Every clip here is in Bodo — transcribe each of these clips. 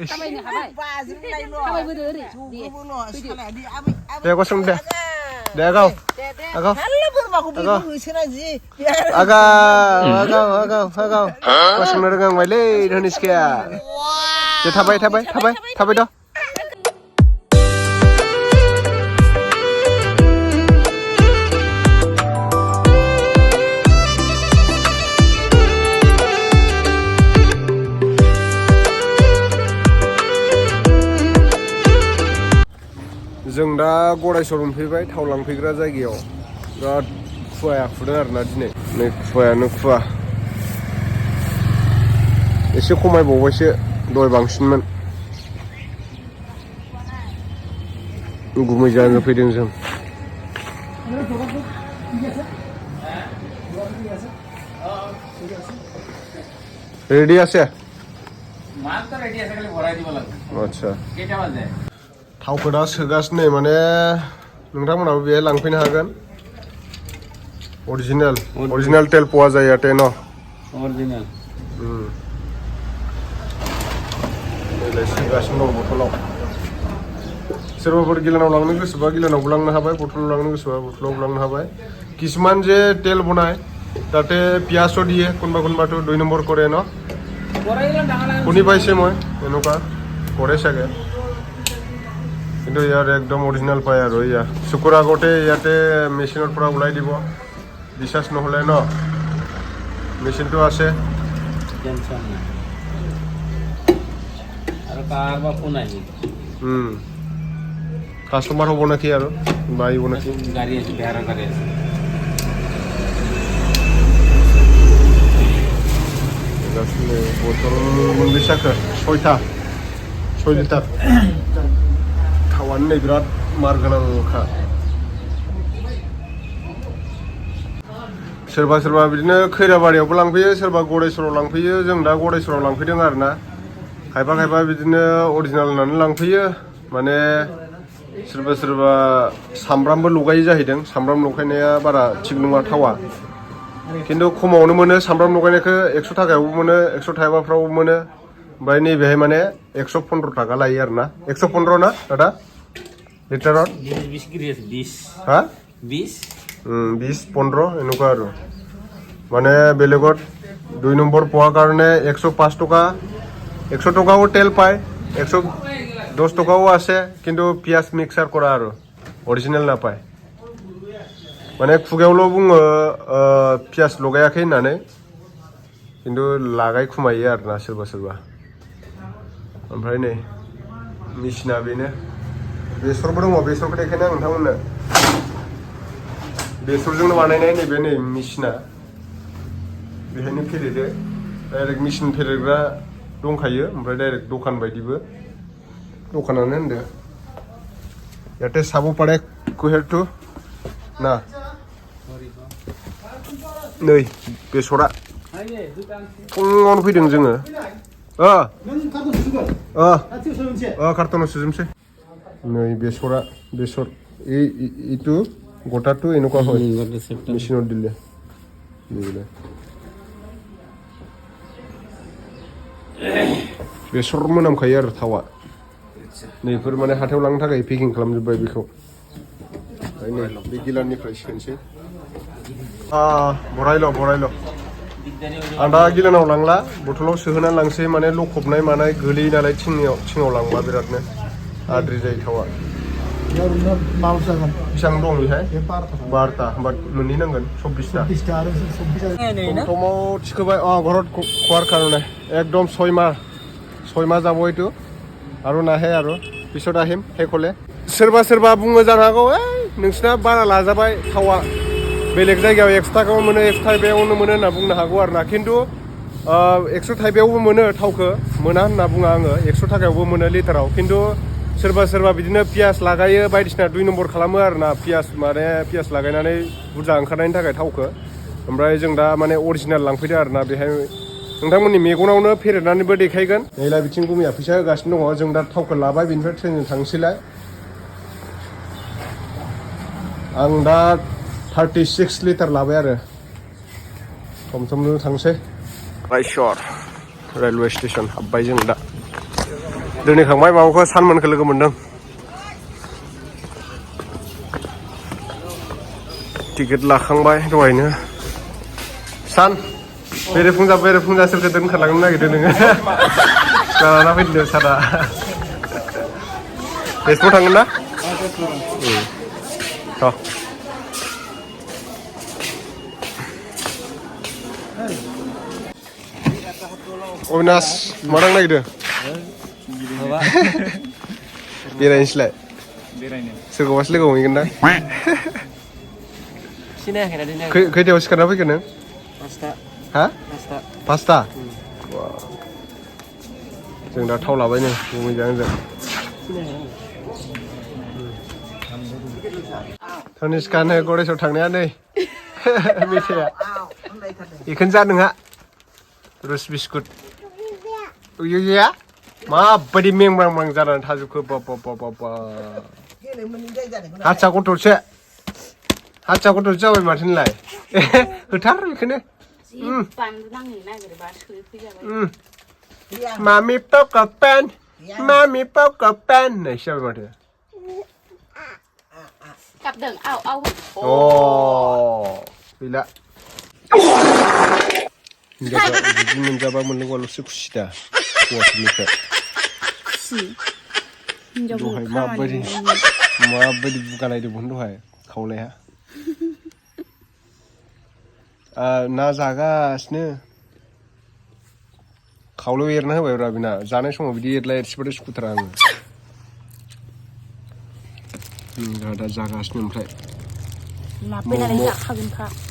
Kamay bener ri. Dia kosong deh. Dia kau. Agak. Kosong dengan wale Indonesia kia. Dia tabai dah. जों दा गरायसर मोनफैबाय थाव लांफैग्रा जायगायाव बिराद खुवाया खुदों आरोना दिनै नै खुवायानो खुवा एसे खमायबावबायसो दहाय बांसिनमोन गुमै जानो फैदों जों रेडी আছে माल तो रेडी আছে খালি ভরাই দিব লাগবে আচ্ছা কেটা বাজে थावखौ दा सोगासिनो माने नोंथांमोनाबो बेहाय लांफैनो हागोन अरिजिनेल तेल पोवा जायो आटे न अरिजिनेल नैलाय सोगासिनो दं बथलाव सोरबाफोर गिलानाव लांनो गोसोबा गिलानावबो लांनो हाबाय बथलाव लांनो गोसोबा बथलावबो लांनो हाबाय किसुमान जे तेल बनाय ताते पियाजो দিয়ে কোনবা তো 2 নম্বৰ কৰে ন শুনি পাইছে মই এনেকুৱা কৰে চাগে কিন্তু ইয়াৰ একদম অৰিজিনেল পায় আৰু ইয়া শুকুৰ আগতে ইয়াতে মেচিনৰ পৰা ওলাই দিব বিশ্বাস নহলে ন মেচিনটো আছে টেনচন নাই আৰু কাৰবা ফোন আহি কাস্টমাৰ হ'ব নাকি আৰু বাইব নাকি গাড়ী আছে বেহাৰা গাড়ী আছে बथल मोनबेसाखो 6 लिटार थावानो नै बिराद मार गोनांखा सोरबा बिदिनो खैराबारियावबो लांफैयो सोरबा गरायसराव लांफैयो जों दा गरायसराव लांफैदों आरोना खायफा बिदिनो अरिजिनेल होननानै लांफैयो माने सोरबा सामब्रामबो लगायो जाहैदों सामब्राम लगायनाया बारा थिग नङा थावा किन्तु खमावनो मोनो सामब्राम लगायनायखौ 100 थाखायावबो मोनो 100 थाइबाफ्रावबो मोनो ओमफ्राय नैबेहाय माने 115 थाखा लायो आरोना 115 ना दादा लिटाराव 20 गिरि আছে 20 हा 20 15 এনেকুৱা আৰু মানে বেলেগত 2 নম্বৰ পোৱাৰ কাৰণে 105 টকা 100 টকাও তেল পায় 110 টকাও আছে কিন্তু পিয়াজ মিক্সাर কৰা আৰু অৰিজিনেল নাপায় माने खुगायावल' बुङो पियाज लगायाखै होननानै किन्तु लागाय खुमायो आरोना सोरबा ओमफ्राय नै मेसिना बेनो बेसरबो दङ बेसरखौ देखायनो आं नोंथांमोननो बेसरजोंनो बानायनाय नैबे नै मेसिना बेहायनो फेरेदो डाइरेक्ट मेसिन फेरेदग्रा दंखायो ओमफ्राय डाइरेक्ट दखान बायदिबो दखानानो होनदो याते साबो पारे कुहेरटु ना नै बेसरा फुङावनो फैदों जोङो कार्टनाव सोजोबसै नै बेसर इटु गटाटु এনেকুৱা হয় মেচিনত দিলে बेसर मोनामखायो आरो थावा नैफोर माने हाथायाव लांनो थाखाय पेकिं खालामजोब्बाय बेखौ बे गिलाननिफ्राय सोनोसै बरायल' आं दा गिलानाव लांला बथलाव सोहोना लांसै माने लखबनाय मानाय गोलैयो नालाय थिङाव लांबा बिरादनो आद्रि जायो थावा बेसेबां दं बेहाय 12टा होमबा मोनहैनांगोन 24टा टमाव थिखोबाय घৰত খোৱাৰ কাৰণে একদম 6 মাহ যাব এইটো আৰু নাহে আৰু পিছত আহিম শেষ হ'লে सोरबा बुङो जानो हागौ नोंसिना बारा लाजाबाय थावा बेलेग जायगायाव 100 थाखायाव मोनो 100 थाइबायावनो मोनो होनना बुंनो हागौ आरोना किन्तु 100 थाइबायावबो मोनो थावखौ मोना होनना बुङा आङो 100 थाखायावबो मोनो लिटाराव किन्तु सोरबा बिदिनो पियाज लागायो बायदिसिना 2 नम्बर खालामो आरोना पियाज लागायनानै बुरजा ओंखारनायनि थाखाय थावखौ ओमफ्राय जों दा माने अरिजिनेल लांफैदो आरोना बेहाय नोंथांमोननि मेगनावनो फेरेदनानैबो देखायगोन नैलाय बिथिं गुमिया फैसा होगासिनो दङ जों दा थावखौ लाबाय बेनिफ्राय ट्रेनजों थांसैलाय आं दा 36 लिटार लाबाय आरो थमथमनो थांसै रायसर रेलवे स्टेशन हाबबाय जों दा दोनहैखांबाय माबाखौ सानमोनखौ लोगो मोनदों टिकेट लाखांबाय दहायनो सान बेरेफुंजा सोरखौ दोनखालांनो नागिरदों नोङो लाना फैदो सारा तेजपुर थांगोन ना अबिनाश मा थांनो नागिरदों बेरायनोसैलाय सोरखौबासो लोगो हमहैगोन ना खैथायाव सिखारना फैगोन नों हा 5टा जों दा थाव लाबाय नै मोजां जों तनिष्कानो गणेशआव थांनाया नै मेथाइया बेखौनो जा नोंहा रुस बिस्कुट गैया माबायदि मेंब्रां जानानै थाजोबखो बाबा हारसा गथ'सो जाबाय माथो नोंलाय होथार बेखौनो मामि पक'पेन होननायसो जाबाय माथो Kapdeng, au. Gila. Jadi menjaba menunggu kusi dah. Kuat mereka. Si. Dohai mabadi bukan lagi pun dohai. Kau leha. Na jaga sini. Kau lu irna apa berabina? Jangan semua video lain seperti skuteran. Ada jaga sini mereka.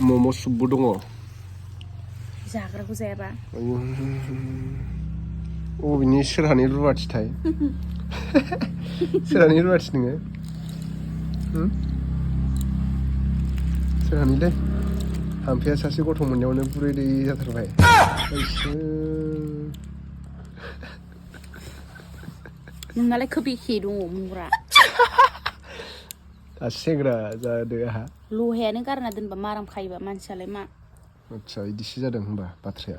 Momo subuh dongo. Jaga aku siapa? Oh ini serani ruwet sih. Serani ruwet sih nih. Serani deh. Hampir sasi kau thom menjauhnya puri di jatuh terbaik. Ngalai kebi hidung murah. Asyikra jadi ha. Lu hanya karena dan pemarang kaya manusia lema. Macam ini sih jadi hamba patria.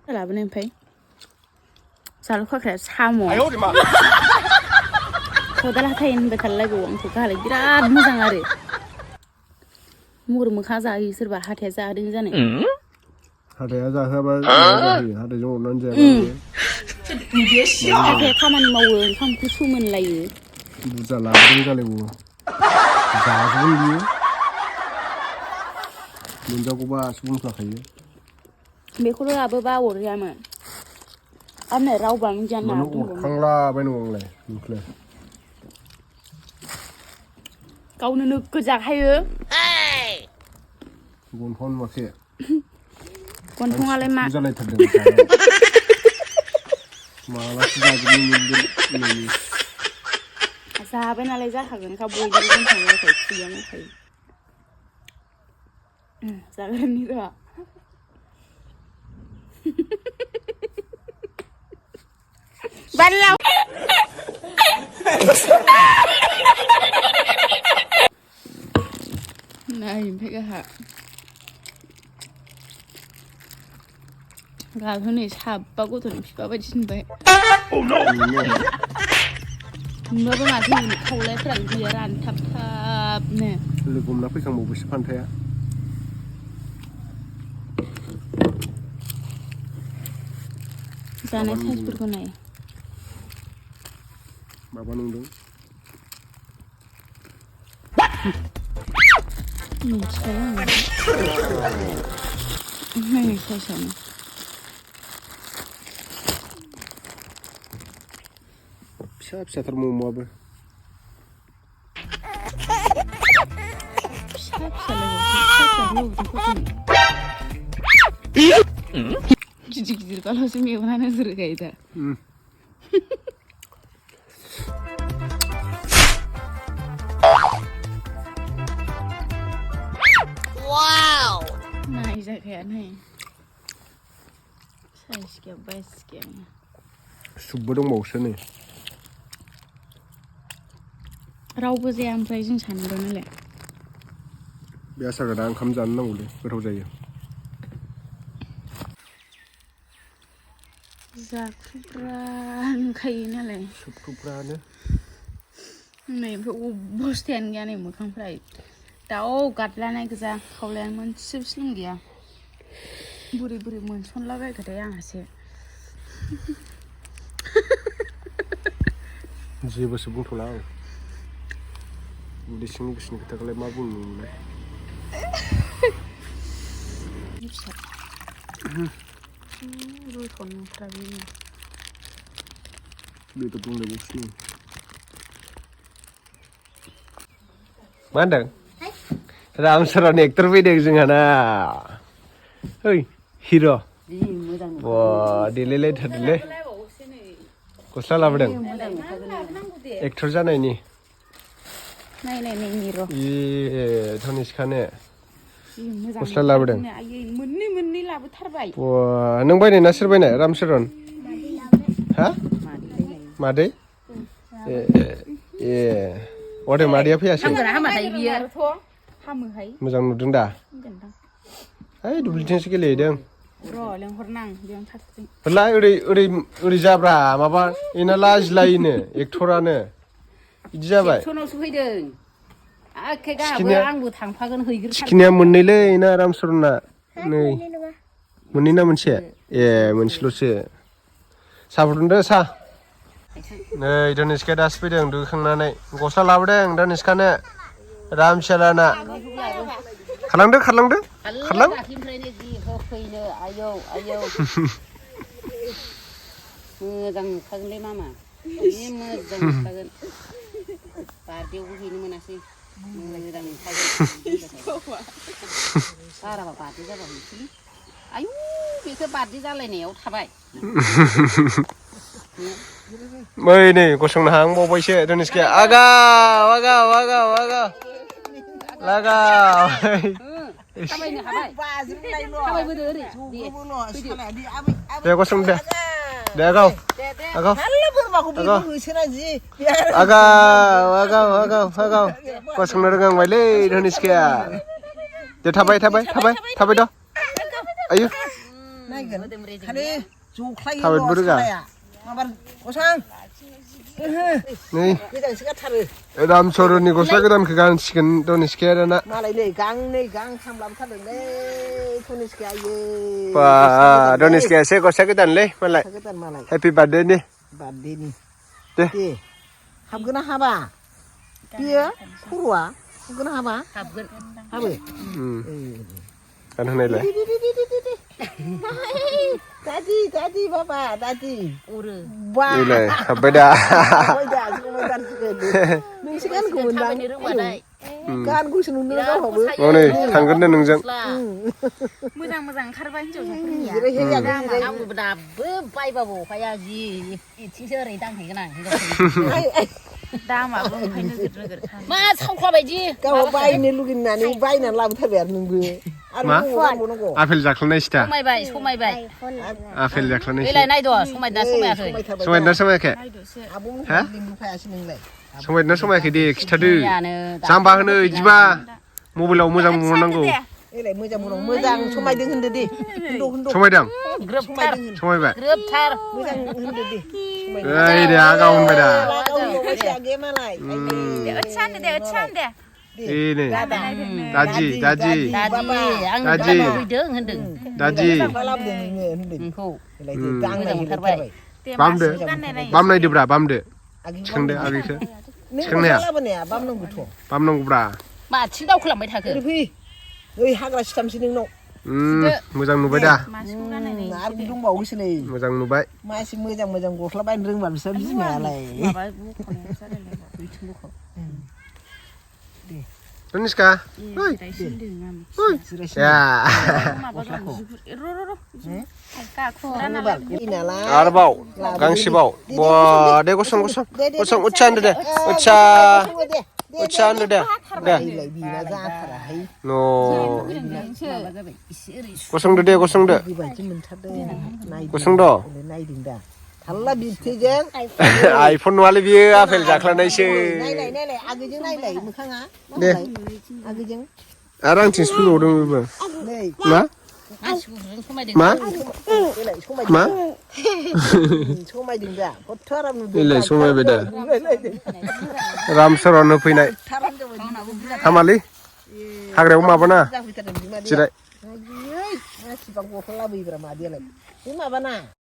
Kalau benar pay. Selalu kau kerja sama. Ayo di mana? Kau dah lakuin betul lagi uang kau kali berat macam hari. Mur muka zahir serba hati zahir ini jane. Hati zahir apa? Hati jauh nanti. Hati kaman mau kamu kusuman lagi. Buza lagi kali bu. Jagung dia. Menjaga bah sebelum kaya. Bekulu apa bawa dia mah. Ane rau bang jangan. Menurut kangla benu orang le, nukle. Kau nunuk kerja kaya. Gonfon masih. Gonfon alai mak. Buza lagi terdengar. Malah sudah jadi ini. Sahabat nalai jahagan kau boleh jadi kan sama kayak siang kayak. Sahabat ni tu. Balau. Nah, ini pekah. Kalau ni siapa aku tu ni siapa cinta. Oh no. Mbak mati ini kau le perang biaran tap ne. Legum nak pergi kamu bersih pantai ya. Sana saya berguna ya. Bapa nunggu. Saya sana. Bisa termumu apa? Jijik kalau semua mana seru kayak itu. Wow. Nah, ini kayak nih. Saya sekian baik sekian. Subuh dong mau sini. रावबो जाया ओमफ्राय जों सानैल' नालाय बियासा गदा ओंखाम जानो नांगौलै गोथाव जायो जाख्रुब्रा नुखायो नालाय सुख्रुब्रानो नै ओमफ्राय अबस्थायानो गैया नै मोखांफ्रा दाउ गादलानाय गोजा खावलायानो मोनसेबो स्लिम गैया बुरै बुरै मोनसनलाबायखोथाय आंहासो जेबोसो बुंथ'ला आं उदै सिंनि गोसोनि खोथाखौलाय मा बुंनो मोनलाय रुइख'नफ्रा बेनो बेदर बुंलायबावसो मा होनदों रामसरन एक्टर फैदों जोंहाना ओइ हिर' बा देलायलायथारदोंलै गस्ला लाबोदों एक्टर जानायनि नायनाय र' ए धनिष्कानो गस्ला लाबोदों मोननै लाबोथारबाय बा नों बायनाय ना सोर बायनाय रामसरन हा मादै ए अदे मादैया फैयासै हामाथाय बियो हामोहाय मोजां नुदों दा ओइ दुब्लिथिंसो गेलेहैदों र' लेंहरनां बेयावनो थाथ'दों हरलाय ओरै जाब्रा माबा एना लाजिलायोनो एक्टरानो बिदि जाबाय एक्सनावसो फैदों आखे गाहाबो आंबो थांफागोन हैग्रो थिखिनिया मोननैलै ना रामसरना नै मोननै ना मोनसे ए मोनसेल'सो साहा फुदुंदो साहा नै धनिष्काया दासो फैदों दुगैखांनानै गस्ला लाबोदों धनिष्कानो रामसरना खारलांदो खारलां मोजां नुखागोनलै मामा मोजां नुखागोन बार्डेआवबो हैनो मोनासै मोजां नुखागोन बाराबा बार्डे जाबा हैसै आयु बेखौ बार्डे जालायनायाव थाबाय मै नै गसंनो हांबावबायसो धनिष्काया आगाव थाबायनो हाबाय थाबायबोदो ओरै दे गसं दे आगाव गसंनो रोंहांबायलै धनिष्काया दे थाबाय द' आयु थाबायनोबो रोङा नै रामसरननि गस्ला गोदानखौ गानसिगोन धनिष्काया दाना मालायलै गांनै गांथाम लाबोथारदोंलै धनिष्काया आयै बा धनिष्कायासो गस्ला गोदानलै मालाय गोदान मालाय हेपि बार्थडेनि दे हाबगोन ना हाबा बियो खर'आ हाबगोन ना हाबा हाबो गानहोनायलाय दादि बाबा दादि नैलाय हाबबाय दा नोंसो गानगौमोन गानगौसो नुनो गावहाबो नै थांगोन दे नोंजों मोजां ओंखारबाय हिन्जावसाफोरनिया आंबो दाबो बायबाबो अखाया जि इथिंसो ओरै दांहैगोन आं दामाबो ओंखायनो नोगोर मा सावख्ला बायदि गावहा बायनो लुगैनानै बायनानै लाबोथारबाय आरो नोंबो मा आपेल जाख्ल'नायसै दा समायबाय आपेल जाख्ल'नायसै बेलाय नायद' समायदोंना समायाखै समायदोंना समायाखै दे खिथादो जाम्बा होनो इदिबा मबाइलाव मोजां बुंहरनांगौ मोजां समायदों होनदो दे समायदों समायबाय मोजां होनदो दे ओइ दे आगाव होनबाय दा नै दादि बामनायदोब्रा बामदो थिखांदो आगैखौ थिखांनो हाया बामनांगौब्रा माथिं दावखोलांबाय थाखो ओइ हाग्रा सिथामसै नोंनाव मोजां नुबाय दा आरो दंबावोसो नै मोजां नुबाय मासे मोजां गस्ला बायनो रोंबा बिसोर बिमायालाय धनिष्का आरोबाव गांसेबाव बा दे गसं उच्चा होनदो दे उच्चा होनदो दे न' गसंदो दे गसंदो नायदों दा थाल्ला बिबथैजों आइफन नङालै बियो आपेल जाख्लानायसो नायलाय आगैजों नायलाय मोखाङा दे आगैजों आरो आंथिंसो फैबावदों बेबो मा मा देलाय मा समायदों दा फोथाराव नुदों देलाय समायबाय दा रामसरन होफैनाय हामालै हाग्रायाव माबाना जिराय मासिबां गस्ला लाबोयोब्रा मादैयालाय बे माबाना